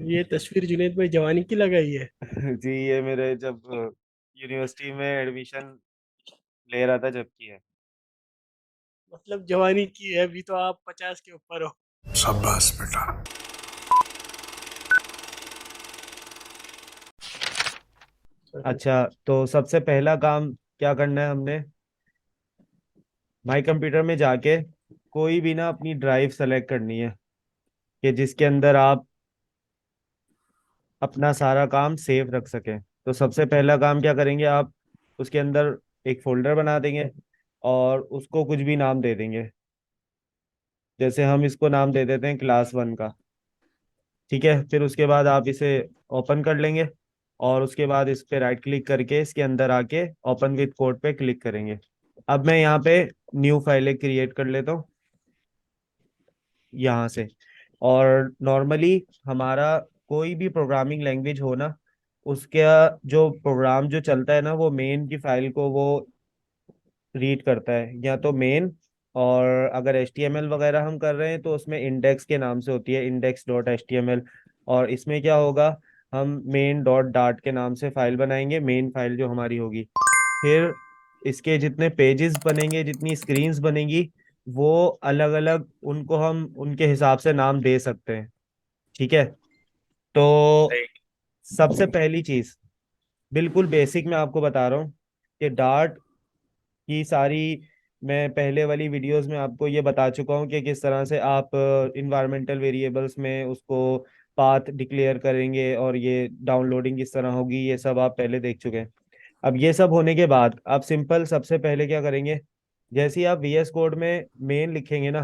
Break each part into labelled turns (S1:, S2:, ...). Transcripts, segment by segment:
S1: ये तस्वीर जुनैद भाई जवानी की लगाई है।
S2: जी, ये मेरे जब यूनिवर्सिटी में एडमिशन ले रहा था जब की है।
S1: मतलब जवानी की है, अभी तो आप 50 के ऊपर हो।
S3: शाबाश बेटा।
S2: अच्छा, तो सबसे पहला काम क्या करना है हमने? माई कंप्यूटर में जाके कोई भी ना अपनी ड्राइव सेलेक्ट करनी है कि जिसके अंदर आप अपना सारा काम सेव रख सकें। तो सबसे पहला काम क्या करेंगे आप? उसके अंदर एक फोल्डर बना देंगे और उसको कुछ भी नाम दे देंगे। जैसे हम इसको नाम दे देते हैं क्लास 1 का। ठीक है, फिर उसके बाद आप इसे ओपन कर लेंगे और उसके बाद इस पे राइट क्लिक करके इसके अंदर आके ओपन विद कोड पे क्लिक करेंगे। अब मैं यहाँ पे न्यू फाइलें क्रिएट कर लेता हूँ यहाँ से। और नॉर्मली हमारा कोई भी प्रोग्रामिंग लैंग्वेज हो ना, उसका जो प्रोग्राम जो चलता है ना, वो मेन की फाइल को वो रीड करता है, या तो मेन। और अगर HTML वगैरह हम कर रहे हैं तो उसमें इंडेक्स के नाम से होती है, index.html। और इसमें क्या होगा, हम मेन डॉट डाट के नाम से फाइल बनाएंगे, मेन फाइल जो हमारी होगी। फिर इसके जितने पेजेस बनेंगे, जितनी स्क्रीन्स बनेंगी, वो अलग अलग उनको हम उनके हिसाब से नाम दे सकते हैं। ठीक है। तो सबसे पहली चीज, बिल्कुल बेसिक मैं आपको बता रहा हूँ कि डार्ट की सारी, मैं पहले वाली वीडियोस में आपको ये बता चुका हूँ कि किस तरह से आप इन्वायरमेंटल वेरिएबल्स में उसको पाथ डिक्लेयर करेंगे और ये डाउनलोडिंग किस तरह होगी, ये सब आप पहले देख चुके हैं। अब ये सब होने के बाद आप सिंपल सबसे पहले क्या करेंगे? जैसे ही आप VS कोड में मेन लिखेंगे ना,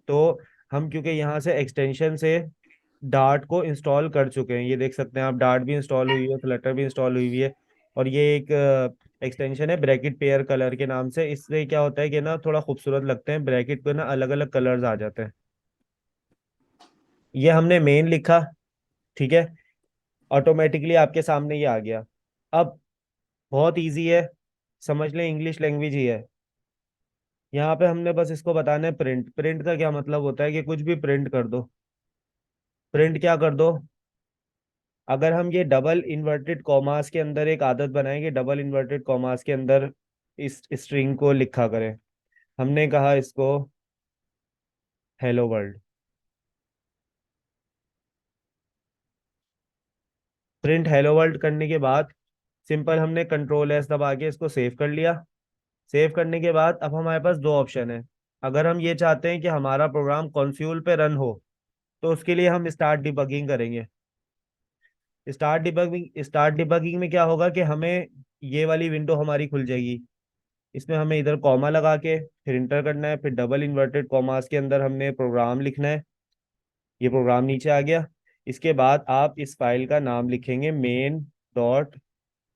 S2: तो हम क्योंकि यहाँ से एक्सटेंशन से डार्ट को इंस्टॉल कर चुके हैं, ये देख सकते हैं आप, डार्ट भी इंस्टॉल हुई है, फ्लटर भी इंस्टॉल हुई हुई है। और ये एक एक्सटेंशन है ब्रैकेट पेयर कलर के नाम से। इससे क्या होता है कि ना थोड़ा खूबसूरत लगते हैं ब्रैकेट पे ना, अलग अलग कलर्स आ जाते हैं। ये हमने मेन लिखा। ठीक है, ऑटोमेटिकली आपके सामने ये आ गया। अब बहुत इजी है, समझ लें इंग्लिश लैंग्वेज ही है। यहाँ पे हमने बस इसको बताना है प्रिंट। प्रिंट का क्या मतलब होता है कि कुछ भी प्रिंट कर दो। प्रिंट क्या कर दो? अगर हम ये डबल इन्वर्टेड कॉमास के अंदर एक आदत बनाएंगे, डबल इन्वर्टेड कॉमास के अंदर इस स्ट्रिंग को लिखा करें। हमने कहा इसको hello world. Print hello world करने के बाद सिंपल हमने कंट्रोल S दबा के इसको सेव कर लिया। सेव करने के बाद अब हमारे पास दो ऑप्शन है। अगर हम ये चाहते हैं कि हमारा प्रोग्राम कॉन्फ्यूल पे रन हो, तो उसके लिए हम स्टार्ट डिबगिंग करेंगे। स्टार्ट डिबगिंग में क्या होगा कि हमें ये वाली विंडो हमारी खुल जाएगी। इसमें हमें इधर कॉमा लगा के फिर इंटर करना है, फिर डबल इन्वर्टेड कॉमास के अंदर हमने प्रोग्राम लिखना है। ये प्रोग्राम नीचे आ गया। इसके बाद आप इस फाइल का नाम लिखेंगे मेन डॉट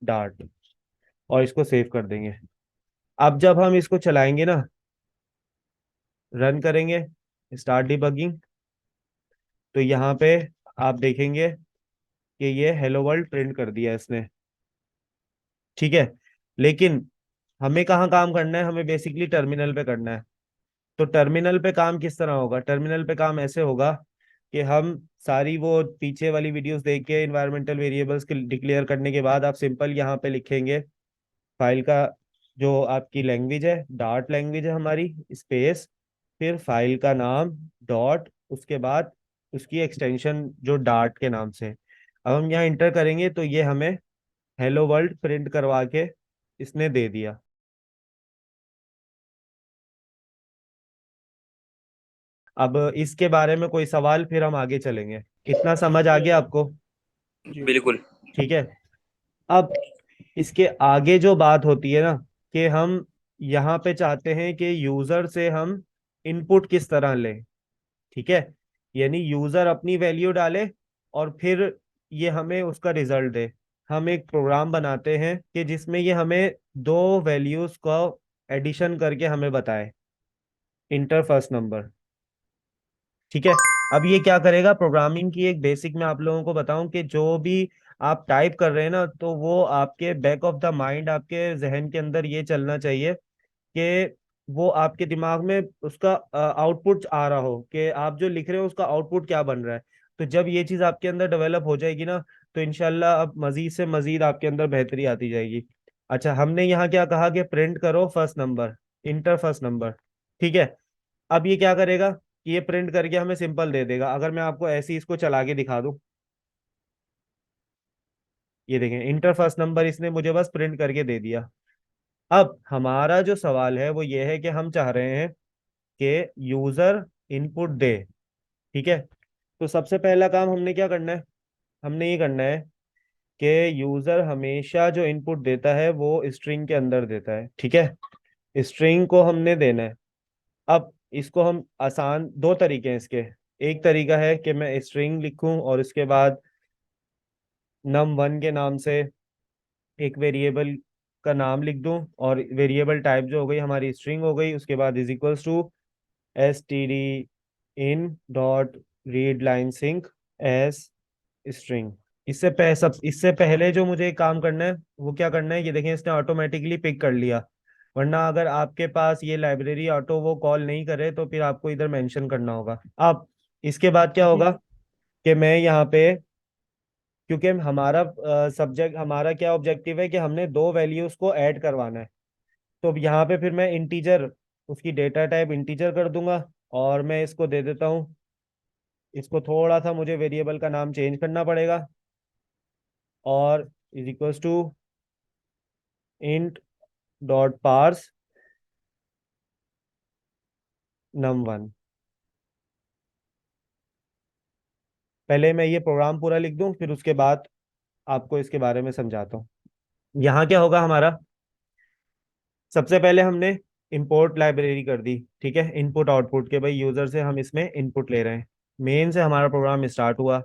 S2: डार्ट और इसको सेव कर देंगे। अब जब हम इसको चलाएंगे ना, रन करेंगे स्टार्ट डिबगिंग, तो यहाँ पे आप देखेंगे कि ये हेलो वर्ल्ड प्रिंट कर दिया इसने। ठीक है, लेकिन हमें कहाँ काम करना है? हमें बेसिकली टर्मिनल पे करना है। तो टर्मिनल पे काम किस तरह होगा? टर्मिनल पे काम ऐसे होगा कि हम सारी वो पीछे वाली वीडियोस देख के इन्वायरमेंटल वेरिएबल्स के डिक्लेयर करने के बाद आप सिंपल यहाँ पे लिखेंगे फाइल का जो आपकी लैंग्वेज है, डार्ट लैंग्वेज है हमारी, स्पेस, फिर फाइल का नाम डॉट, उसके बाद उसकी एक्सटेंशन जो डार्ट के नाम से। अब हम यहाँ इंटर करेंगे तो ये हमें हेलो वर्ल्ड प्रिंट करवा के इसने दे दिया। अब इसके बारे में कोई सवाल? फिर हम आगे चलेंगे। इतना समझ आ गया आपको?
S1: जी।
S4: बिल्कुल।
S2: ठीक है। अब इसके आगे जो बात होती है ना, कि हम यहाँ पे चाहते हैं कि यूजर से हम इनपुट किस तरह लें। ठीक है, यानी यूजर अपनी वैल्यू डाले और फिर ये हमें उसका रिजल्ट दे। हम एक प्रोग्राम बनाते हैं कि जिसमें ये हमें दो वैल्यूज को एडिशन करके हमें बताए, इंटर फर्स्ट नंबर। ठीक है। अब ये क्या करेगा? प्रोग्रामिंग की एक बेसिक मैं आप लोगों को बताऊं कि जो भी आप टाइप कर रहे हैं ना, तो वो आपके बैक ऑफ द माइंड, आपके जहन के अंदर ये चलना चाहिए कि वो आपके दिमाग में उसका आउटपुट आ रहा हो कि आप जो लिख रहे हो उसका आउटपुट क्या बन रहा है। तो जब ये चीज आपके अंदर डेवलप हो जाएगी ना, तो इनशाला अब मजीद से मजीद आपके अंदर बेहतरी आती जाएगी। अच्छा, हमने यहाँ क्या कहा कि प्रिंट करो first number, inter first number. ठीक है। अब ये क्या करेगा कि ये प्रिंट करके हमें सिंपल दे देगा। अगर मैं आपको ऐसे ही इसको चला के दिखा दूं, ये देखें, इंटर फर्स्ट नंबर इसने मुझे बस प्रिंट करके दे दिया। अब हमारा जो सवाल है वो ये है कि हम चाह रहे हैं कि यूजर इनपुट दे। ठीक है। तो सबसे पहला काम हमने क्या करना है, हमने ये करना है कि यूजर हमेशा जो इनपुट देता है वो स्ट्रिंग के अंदर देता है। ठीक है। स्ट्रिंग को हमने देना है। अब इसको हम आसान, दो तरीके हैं इसके। एक तरीका है कि मैं स्ट्रिंग लिखूं और इसके बाद num1 के नाम से एक वेरिएबल का नाम लिख दूं, और वेरिएबल टाइप जो हो गई हमारी स्ट्रिंग हो गई, उसके बाद is equals to std in dot read line sync as string. इससे पहले जो मुझे एक काम करना है वो क्या करना है, ये देखें इसने ऑटोमेटिकली पिक कर लिया। वरना अगर आपके पास ये लाइब्रेरी ऑटो वो कॉल नहीं करे तो फिर आपको इधर मेंशन करना होगा। अब इसके बाद क्या
S1: जी।
S2: होगा कि मैं यहाँ पे, क्योंकि हमारा सब्जेक्ट, हमारा क्या ऑब्जेक्टिव है कि हमने दो वैल्यूज को ऐड करवाना है। तो अब यहाँ पे फिर मैं इंटीजर, उसकी डेटा टाइप इंटीजर कर दूंगा, और मैं इसको दे देता हूँ, इसको थोड़ा सा मुझे वेरिएबल का नाम चेंज करना पड़ेगा, और is equals to int dot parse num1। पहले मैं ये प्रोग्राम पूरा लिख दूं, फिर उसके बाद आपको इसके बारे में समझाता हूँ। यहाँ क्या होगा हमारा, सबसे पहले हमने इंपोर्ट लाइब्रेरी कर दी। ठीक है, इनपुट आउटपुट के, भाई यूजर से हम इसमें इनपुट ले रहे हैं। मेन से हमारा प्रोग्राम स्टार्ट हुआ।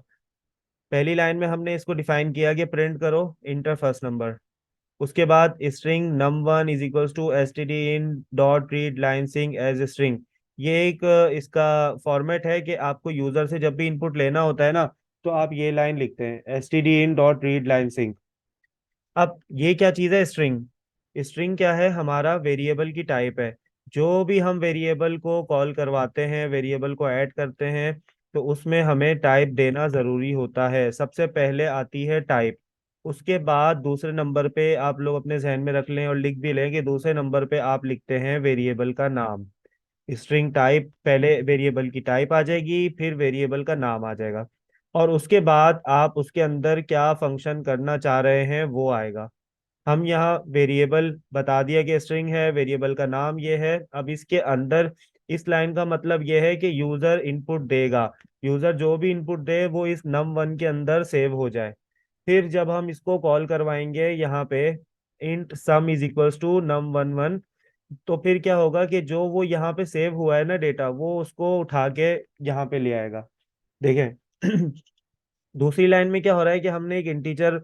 S2: पहली लाइन में हमने इसको डिफाइन किया कि प्रिंट करो इंटर फर्स्ट नंबर। उसके बाद string num1 is equals to std in dot read line sync as string. ये एक इसका फॉर्मेट है कि आपको यूजर से जब भी इनपुट लेना होता है ना, तो आप ये लाइन लिखते हैं std in dot read line सिंग। अब ये क्या चीज़ है स्ट्रिंग? स्ट्रिंग क्या है, हमारा वेरिएबल की टाइप है। जो भी हम वेरिएबल को कॉल करवाते हैं, वेरिएबल को ऐड करते हैं, तो उसमें हमें टाइप देना जरूरी होता है। सबसे पहले आती है टाइप। उसके बाद दूसरे नंबर पे आप लोग अपने जहन में रख लें और लिख भी लें कि दूसरे नंबर पे आप लिखते हैं वेरिएबल का नाम। स्ट्रिंग टाइप, पहले वेरिएबल की टाइप आ जाएगी, फिर वेरिएबल का नाम आ जाएगा, और उसके बाद आप उसके अंदर क्या फंक्शन करना चाह रहे हैं वो आएगा। हम यहाँ वेरिएबल बता दिया कि स्ट्रिंग है, वेरिएबल का नाम ये है। अब इसके अंदर इस लाइन का मतलब ये है कि यूजर इनपुट देगा। यूजर जो भी इनपुट दे वो इस num1 के अंदर सेव हो जाए। फिर जब हम इसको कॉल करवाएंगे यहाँ पे int sum is equals to num11, तो फिर क्या होगा कि जो वो यहाँ पे सेव हुआ है ना डेटा, वो उसको उठा के यहाँ पे ले आएगा। देखें दूसरी लाइन में क्या हो रहा है कि हमने एक इंटीजर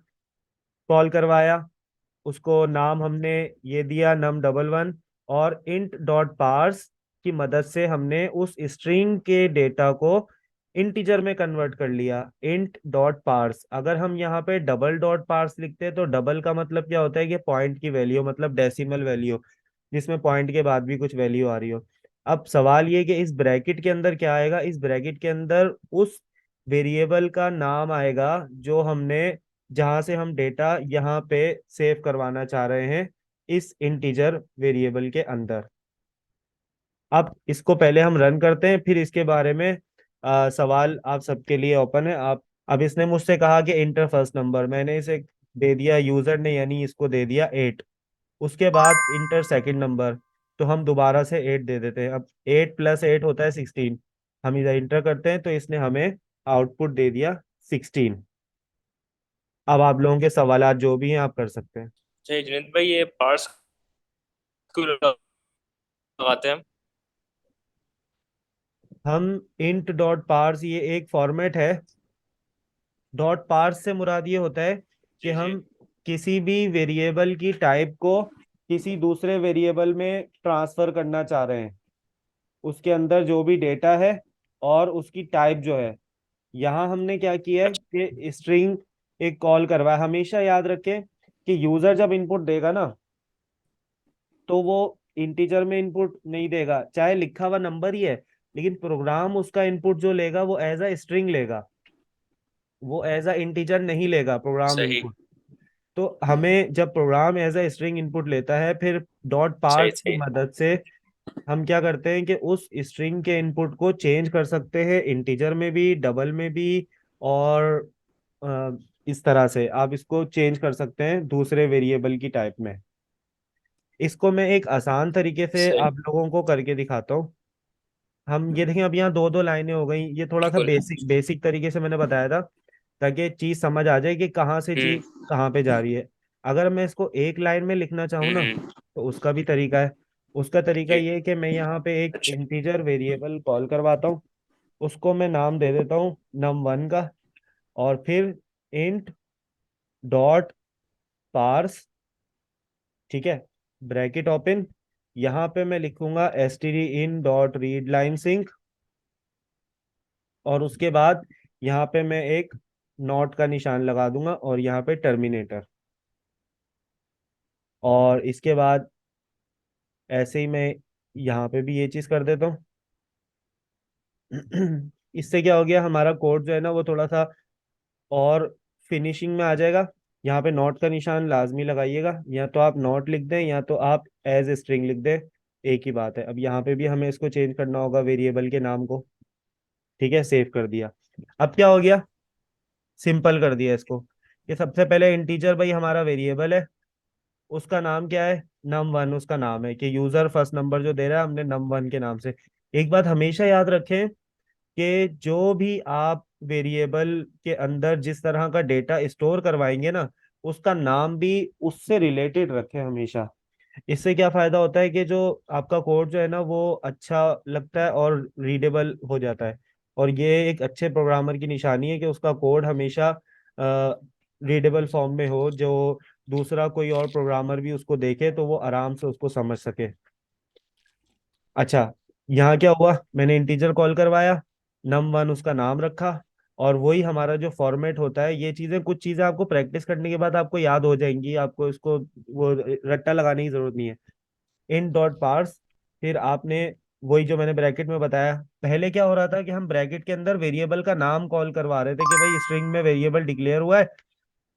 S2: कॉल करवाया, उसको नाम हमने ये दिया num11, और इंट डॉट पार्स की मदद से हमने उस स्ट्रिंग के डेटा को इंटीजर में कन्वर्ट कर लिया। इंट डॉट पार्स, अगर हम यहाँ पे डबल डॉट पार्स लिखते हैं तो डबल का मतलब क्या होता है कि पॉइंट की वैल्यू, मतलब डेसिमल वैल्यू, जिसमें पॉइंट के बाद भी कुछ वैल्यू आ रही हो। अब सवाल ये कि इस ब्रैकेट के अंदर क्या आएगा, इस ब्रैकेट के अंदर उस वेरिएबल का नाम आएगा जो हमने, जहां से हम डेटा यहाँ पे सेव करवाना चाह रहे हैं, इस इंटीजर वेरिएबल के अंदर। अब इसको पहले हम रन करते हैं, फिर इसके बारे में सवाल आप सबके लिए ओपन है। आप, अब इसने मुझसे कहा कि इंटर फर्स्ट नंबर, मैंने इसे दे दिया, यूजर ने यानी इसको दे दिया 8। उसके बाद इंटर सेकंड नंबर, तो हम दोबारा से 8 दे देते हैं। अब 8 + 8 होता है 16। हम इधर इंटर करते हैं तो इसने हमें आउटपुट दे दिया 16। अब आप लोगों के सवालात जो भी हैं आप कर सकते हैं।
S3: अच्छा जुनेद भाई, ये पार्स क्यों लगाते हैं?
S2: हम इंट डॉट पार्स, ये एक फॉर्मेट है। डॉट पार्स से मुराद ये होता है कि
S3: जी जी।
S2: हम किसी भी वेरिएबल की टाइप को किसी दूसरे वेरिएबल में ट्रांसफर करना चाह रहे हैं, उसके अंदर जो भी डेटा है और उसकी टाइप जो है। यहाँ हमने क्या किया है
S3: अच्छा।
S2: कि स्ट्रिंग एक कॉल करवाया। हमेशा याद रखें कि यूजर जब इनपुट देगा ना, तो वो इंटीजर में इनपुट नहीं देगा, चाहे लिखा हुआ नंबर ही है, लेकिन प्रोग्राम उसका इनपुट जो लेगा वो एज अ स्ट्रिंग लेगा। वो एज अ इंटीजर नहीं लेगा प्रोग्राम
S3: सही
S2: इनपुट। तो हमें जब program as a string input लेता है, फिर डॉट
S3: सही
S2: पार्स की
S3: सही।
S2: मदद से हम क्या करते हैं कि उस स्ट्रिंग के इनपुट को चेंज कर सकते हैं, इंटीजर में भी, डबल में भी, और इस तरह से आप इसको चेंज कर सकते हैं दूसरे वेरिएबल की टाइप में। इसको मैं एक आसान तरीके से
S3: सही।
S2: आप लोगों को करके दिखाता हूँ। हम ये देखें, अब यहाँ दो दो लाइनें हो गई, ये थोड़ा सा
S3: बिल्कुल।
S2: बेसिक बेसिक तरीके से मैंने बताया था, ताकि चीज समझ आ जाए कि कहाँ से चीज
S3: हम्म
S2: कहाँ पे जा रही है। अगर मैं इसको एक लाइन में लिखना चाहूँ ना,
S3: हम्म।
S2: तो उसका भी तरीका है। उसका तरीका
S3: जी।
S2: ये है कि मैं यहाँ पे एक
S3: अच्छा।
S2: इंटीजर वेरिएबल कॉल करवाता हूँ, उसको मैं नाम दे देता हूँ num1 का, और फिर इंट डॉट पार्स, ठीक है, ब्रैकेट ओपन, यहाँ पे मैं लिखूंगा stdin dot read line sync, और उसके बाद यहाँ पे मैं एक नॉट का निशान लगा दूंगा, और यहाँ पे टर्मिनेटर, और इसके बाद ऐसे ही मैं यहाँ पे भी ये चीज कर देता हूँ। इससे क्या हो गया, हमारा कोड जो है ना वो थोड़ा सा और फिनिशिंग में आ जाएगा। यहाँ पे नॉट का निशान लाजमी लगाइएगा, या तो आप नॉट लिख दें या तो आप एज स्ट्रिंग लिख दें, एक ही बात है। अब यहाँ पे भी हमें इसको चेंज करना होगा वेरिएबल के नाम को, ठीक है, सेव कर दिया। अब क्या हो गया, सिंपल कर दिया इसको, कि सबसे पहले इंटीजर भाई हमारा वेरिएबल है, उसका नाम क्या है, num1 उसका नाम है, कि यूजर फर्स्ट नंबर जो दे रहा है हमने num1 के नाम से। एक बात हमेशा याद रखें कि जो भी आप वेरिएबल के अंदर जिस तरह का डेटा स्टोर करवाएंगे ना, उसका नाम भी उससे रिलेटेड रखें हमेशा। इससे क्या फायदा होता है कि जो आपका कोड जो है ना वो अच्छा लगता है और रीडेबल हो जाता है। और ये एक अच्छे प्रोग्रामर की निशानी है कि उसका कोड हमेशा रीडेबल फॉर्म में हो, जो दूसरा कोई और प्रोग्रामर भी उसको देखे तो वो आराम से उसको समझ सके। अच्छा, यहाँ क्या हुआ, मैंने इंटीजर कॉल करवाया, num1 उसका नाम रखा, और वही हमारा जो फॉर्मेट होता है, ये चीजें कुछ चीजें आपको प्रैक्टिस करने के बाद आपको याद हो जाएंगी, आपको इसको वो रट्टा लगाने की जरूरत नहीं है। इन डॉट पार्स, फिर आपने वही जो मैंने ब्रैकेट में बताया, पहले क्या हो रहा था कि हम ब्रैकेट के अंदर वेरिएबल का नाम कॉल करवा रहे थे कि भाई स्ट्रिंग में वेरिएबल डिक्लेयर हुआ है,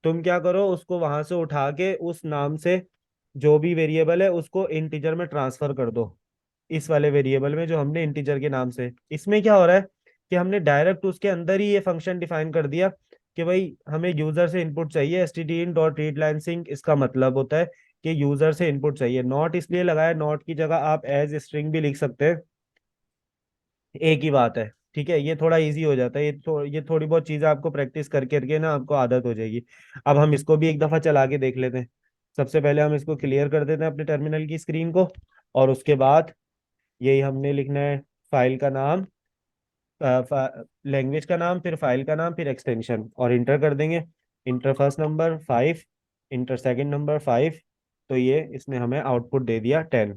S2: तुम क्या करो उसको वहां से उठा के उस नाम से जो भी वेरिएबल है उसको इंटीजर में ट्रांसफर कर दो, इस वाले वेरिएबल में जो हमने इंटीजर के नाम से। इसमें क्या हो रहा है कि हमने डायरेक्ट उसके अंदर ही ये फंक्शन डिफाइन कर दिया कि भाई हमें यूजर से इनपुट चाहिए, stdin dot read line sync, इसका मतलब होता है कि यूजर से इनपुट चाहिए। नॉट इसलिए लगाया, नॉट की जगह आप एज स्ट्रिंग भी लिख सकते हैं, एक ही बात है, ठीक है। ये थोड़ा इजी हो जाता है, ये थोड़ी बहुत चीजें आपको प्रैक्टिस करके करके ना आपको आदत हो जाएगी। अब हम इसको भी एक दफा चला के देख लेते हैं। सबसे पहले हम इसको क्लियर कर देते हैं अपने टर्मिनल की स्क्रीन को, और उसके बाद यही हमने लिखना है, फाइल का नाम, लैंग्वेज का नाम, फिर फाइल का नाम, फिर एक्सटेंशन, और इंटर कर देंगे। Inter first number 5, inter second number 5, तो ये इसने हमें आउटपुट दे दिया 10।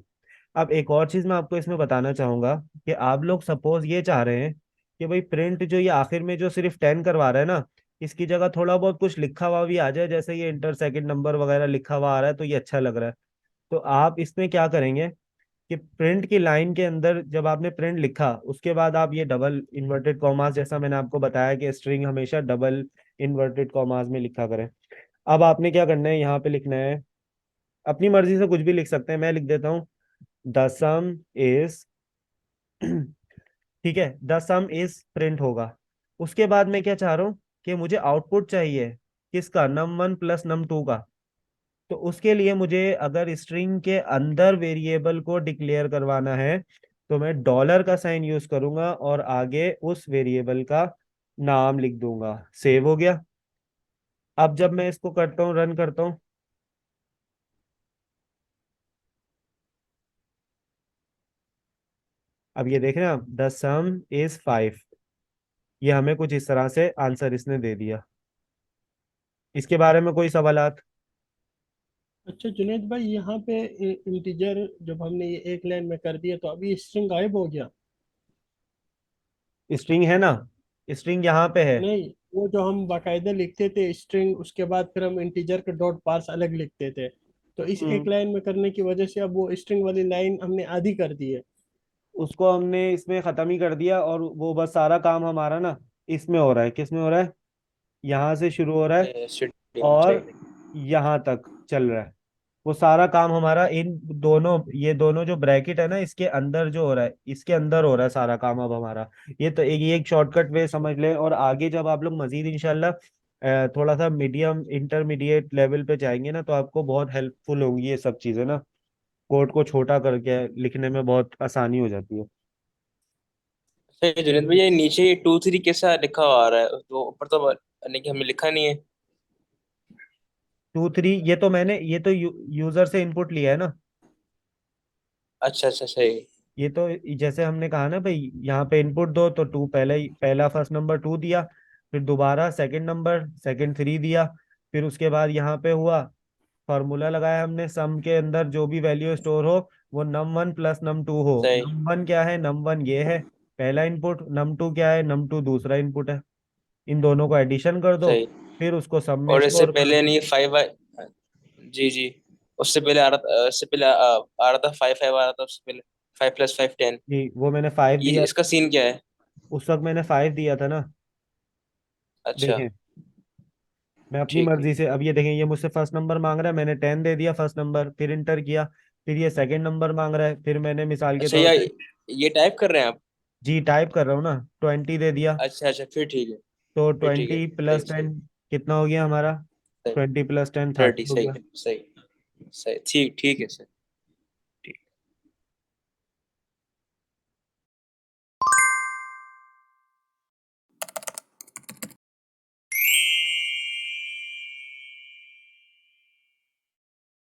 S2: अब एक और चीज मैं आपको इसमें बताना चाहूंगा, कि आप लोग सपोज ये चाह रहे हैं कि भाई प्रिंट जो ये आखिर में जो सिर्फ 10 करवा रहा है ना, इसकी जगह थोड़ा बहुत कुछ लिखा हुआ भी आ जाए, जैसे ये इंटर सेकंड नंबर वगैरह लिखा हुआ आ रहा है तो ये अच्छा लग रहा है। तो आप इसमें क्या करेंगे कि प्रिंट की लाइन के अंदर जब आपने प्रिंट लिखा, उसके बाद आप ये डबल इन्वर्टेड कॉमास, जैसा मैंने आपको बताया कि स्ट्रिंग हमेशा डबल इन्वर्टेड कॉमास में लिखा करें। अब आपने क्या करना है, यहाँ पे लिखना है, अपनी मर्जी से कुछ भी लिख सकते हैं, मैं लिख देता हूँ द सम इज, ठीक है, द सम इज प्रिंट होगा। उसके बाद मैं क्या चाह रहा हूँ कि मुझे आउटपुट चाहिए किसका, num1 प्लस num2 का। तो उसके लिए मुझे अगर स्ट्रिंग के अंदर वेरिएबल को डिक्लेयर करवाना है, तो मैं डॉलर का साइन यूज करूंगा और आगे उस वेरिएबल का नाम लिख दूंगा। सेव हो गया। अब जब मैं इसको करता हूँ, रन करता हूँ, अब ये देख रहे हैं आप, द सम इज 5, ये हमें कुछ इस तरह से आंसर इसने दे दिया। इसके बारे में कोई सवालात?
S1: अच्छा जुनेद भाई, यहाँ पे इंटीजर जब हमने ये एक लाइन में कर दिया तो अभी स्ट्रिंग गायब हो गया?
S2: स्ट्रिंग है ना, स्ट्रिंग यहाँ पे है।
S1: नहीं, वो जो हम बाकायदा लिखते थे स्ट्रिंग, उसके बाद फिर हम इंटीजर के डॉट पार्स अलग लिखते थे, तो इस एक
S2: हम्म
S1: लाइन में करने की वजह से अब वो स्ट्रिंग वाली लाइन हमने आधी कर दी है।
S2: उसको हमने इसमें खत्म ही कर दिया, और वो बस सारा काम हमारा ना इसमें हो रहा है। किस में हो रहा है? यहाँ से शुरू हो रहा है
S3: स्टेडियम
S2: और
S3: सही।
S2: यहाँ तक चल रहा है। वो सारा काम हमारा इन दोनों, ये दोनों जो ब्रैकेट है ना, इसके अंदर जो हो रहा है, इसके अंदर हो रहा है सारा काम अब हमारा। ये तो एक शॉर्टकट वे समझ ले। और आगे जब आप लोग मजीद इंशाल्लाह थोड़ा सा मीडियम इंटरमीडिएट लेवल पे जाएंगे ना, तो आपको बहुत हेल्पफुल होंगी ये सब चीजें ना। कोड को छोटा करके लिखने में बहुत आसानी हो जाती है।
S3: सही जुनेद भाई, ये नीचे ये 2 3 कैसा लिखा हुआ आ रहा है, तो ऊपर तो नहीं कि हमने लिखा नहीं है।
S2: 2 3 ये तो मैंने, ये तो यूजर से इनपुट लिया है ना।
S3: अच्छा अच्छा सही।
S2: ये तो जैसे हमने कहा ना भाई, यहाँ पे इनपुट दो तो टू, पहले ही पहला फर्स्ट नंबर 2 दिया, फिर दोबारा सेकंड नंबर सेकंड 3 दिया। फिर उसके बाद यहाँ पे हुआ, फॉर्मूला लगाया हमने, सम के अंदर जो भी वैल्यू स्टोर हो वो num1 प्लस num2 हो।
S3: सही
S2: num1 क्या है, num1 ये है पहला इनपुट, num2 क्या है, num2 दूसरा इनपुट है। इन दोनों को एडिशन कर दो,
S3: सही।
S2: फिर उसको सम में
S3: और इससे
S2: स्टोर कर
S3: पहले
S2: दो।
S3: नहीं 5। जी जी। उससे पहले आ रहा था, उससे पहले आ रहा था 5 5 आ रहा था उससे पहले। 5 + 5 10।
S2: जी वो मैंने 5
S3: ये
S2: दिया।
S3: इसका सीन क्या है?
S2: उस वक्त मैंने 5 दिया था ना।
S3: अच्छा।
S2: देखें, मैं अपनी
S3: ठीक है।
S2: मर्जी से, अब ये देखें, ये मुझसे फर्स्ट नंबर मांग रहा है, मैंने 10 दे दिया फर्स्ट नंबर, फिर इंटर किया। फिर ये सेकंड नंबर मांग रहा है, फिर मैंने मिसाल के
S3: अच्छा
S2: तौर
S3: यार,
S2: पे,
S3: ये टाइप कर रहे हैं आप?
S2: जी टाइप कर रहा हूँ ना, 20 दे दिया।
S3: अच्छा अच्छा, फिर ठीक है।
S2: तो
S3: फिर ठीक है,
S2: 20
S3: सही
S2: प्लस
S3: सही
S2: 10 कितना हो गया हमारा?
S3: सही।
S2: 20 + 10
S3: 30
S2: 30 हो
S3: सही
S2: गया।
S3: है, सही। सही, ठीक ठीक है सर।